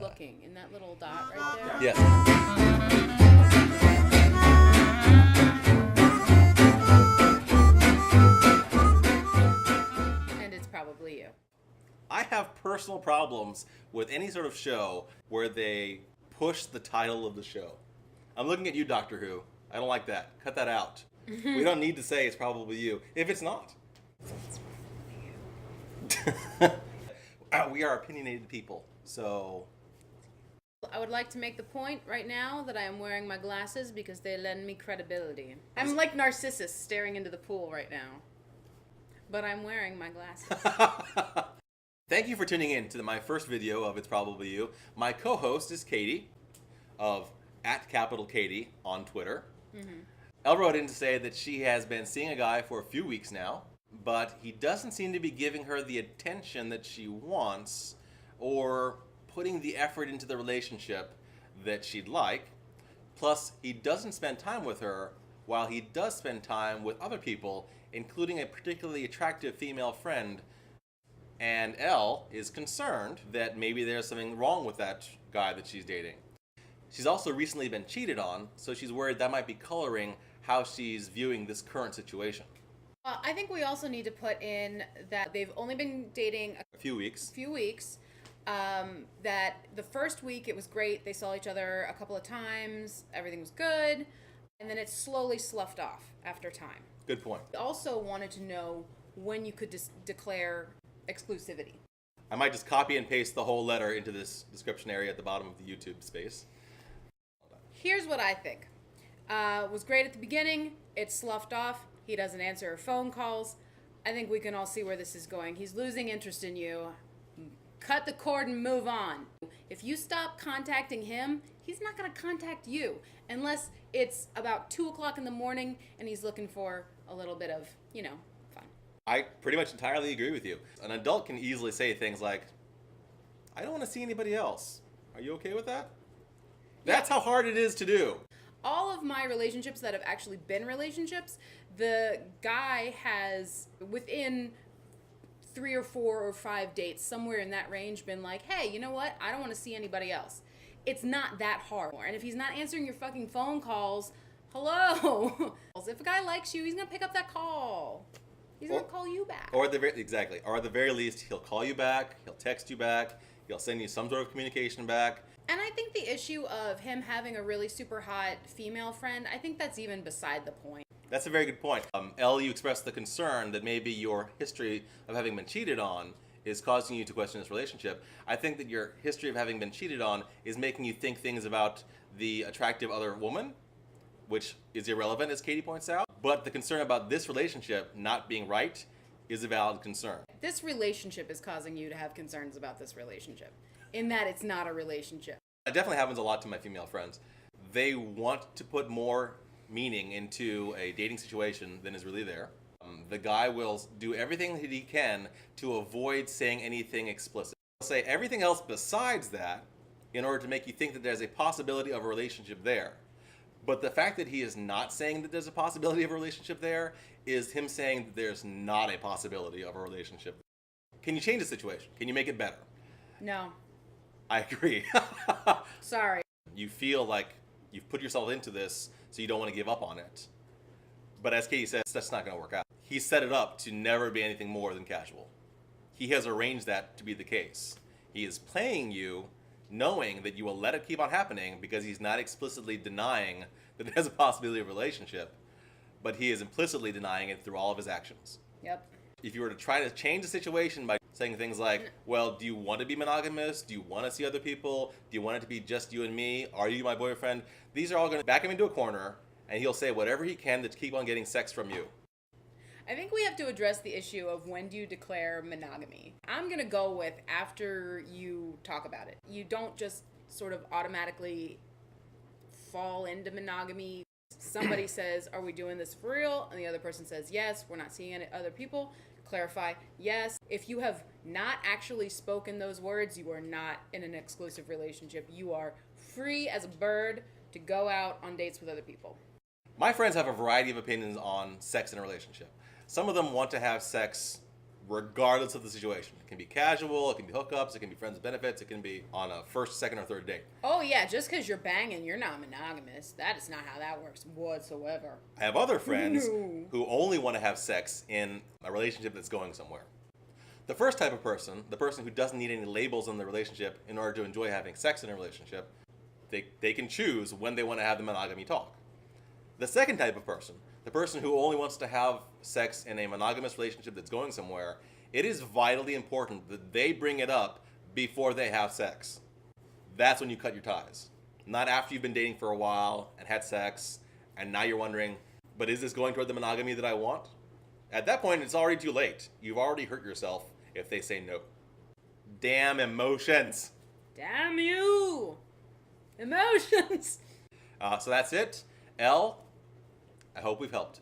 looking? In that little dot right there? Yes. And it's probably you. I have personal problems with any sort of show where they push the title of the show. I'm looking at you, Doctor Who. I don't like that. Cut that out. We don't need to say it's probably you if it's not. It's probably you. We are opinionated people, so... I would like to make the point right now that I am wearing my glasses because they lend me credibility. I'm like Narcissus staring into the pool right now. But I'm wearing my glasses. Thank you for tuning in to my first video of It's Probably You. My co-host is Katie of @Katie on Twitter. Elle wrote in to say that she has been seeing a guy for a few weeks now, but he doesn't seem to be giving her the attention that she wants or putting the effort into the relationship that she'd like. Plus, he doesn't spend time with her while he does spend time with other people, including a particularly attractive female friend. And Elle is concerned that maybe there's something wrong with that guy that she's dating. She's also recently been cheated on, so she's worried that might be coloring how she's viewing this current situation. I think we also need to put in that they've only been dating A few weeks. That the first week it was great. They saw each other a couple of times. Everything was good. And then it slowly sloughed off after time. Good point. We also wanted to know when you could declare exclusivity. I might just copy and paste the whole letter into this description area at the bottom of the YouTube space. Here's what I think. It was great at the beginning. It sloughed off. He doesn't answer her phone calls. I think we can all see where this is going. He's losing interest in you. Cut the cord and move on. If you stop contacting him, he's not going to contact you unless it's about 2 o'clock in the morning and he's looking for a little bit of, fun. I pretty much entirely agree with you. An adult can easily say things like, I don't want to see anybody else. Are you okay with that? That's how hard it is to do. All of my relationships that have actually been relationships, the guy has, within 3 or 4 or 5 dates, somewhere in that range, been like, hey, you know what? I don't want to see anybody else. It's not that hard. And if he's not answering your fucking phone calls, hello. If a guy likes you, he's going to pick up that call. He's going to call you back. Or at the very least, he'll call you back, he'll text you back, he'll send you some sort of communication back. And I think the issue of him having a really super hot female friend, I think that's even beside the point. That's a very good point. Elle, you expressed the concern that maybe your history of having been cheated on is causing you to question this relationship. I think that your history of having been cheated on is making you think things about the attractive other woman, which is irrelevant, as Katie points out. But the concern about this relationship not being right is a valid concern. This relationship is causing you to have concerns about this relationship, in that it's not a relationship. It definitely happens a lot to my female friends. They want to put more meaning into a dating situation than is really there. The guy will do everything that he can to avoid saying anything explicit. He'll say everything else besides that in order to make you think that there's a possibility of a relationship there. But the fact that he is not saying that there's a possibility of a relationship there is him saying that there's not a possibility of a relationship. Can you change the situation? Can you make it better? No. I agree. Sorry. You feel like you've put yourself into this, so you don't want to give up on it. But as Katie says, that's not going to work out. He set it up to never be anything more than casual. He has arranged that to be the case. He is playing you, knowing that you will let it keep on happening because he's not explicitly denying that there's a possibility of a relationship, but he is implicitly denying it through all of his actions. Yep. If you were to try to change the situation by saying things like, well, do you want to be monogamous? Do you want to see other people? Do you want it to be just you and me? Are you my boyfriend? These are all going to back him into a corner, and he'll say whatever he can to keep on getting sex from you. I think we have to address the issue of when do you declare monogamy. I'm going to go with after you talk about it. You don't just sort of automatically fall into monogamy. Somebody says, are we doing this for real? And the other person says, yes, we're not seeing any other people. Clarify, yes. If you have not actually spoken those words, you are not in an exclusive relationship. You are free as a bird to go out on dates with other people. My friends have a variety of opinions on sex in a relationship. Some of them want to have sex regardless of the situation. It can be casual, it can be hookups, it can be friends with benefits, it can be on a first, second, or third date. Oh yeah, just because you're banging, you're not monogamous. That is not how that works whatsoever. I have other friends No. who only want to have sex in a relationship that's going somewhere. The first type of person, the person who doesn't need any labels in the relationship in order to enjoy having sex in a relationship, they can choose when they want to have the monogamy talk. The second type of person, the person who only wants to have sex in a monogamous relationship that's going somewhere, it is vitally important that they bring it up before they have sex. That's when you cut your ties. Not after you've been dating for a while and had sex, and now you're wondering, but is this going toward the monogamy that I want? At that point, it's already too late. You've already hurt yourself if they say no. Damn emotions. Damn you! Emotions! So that's it. Elle, I hope we've helped.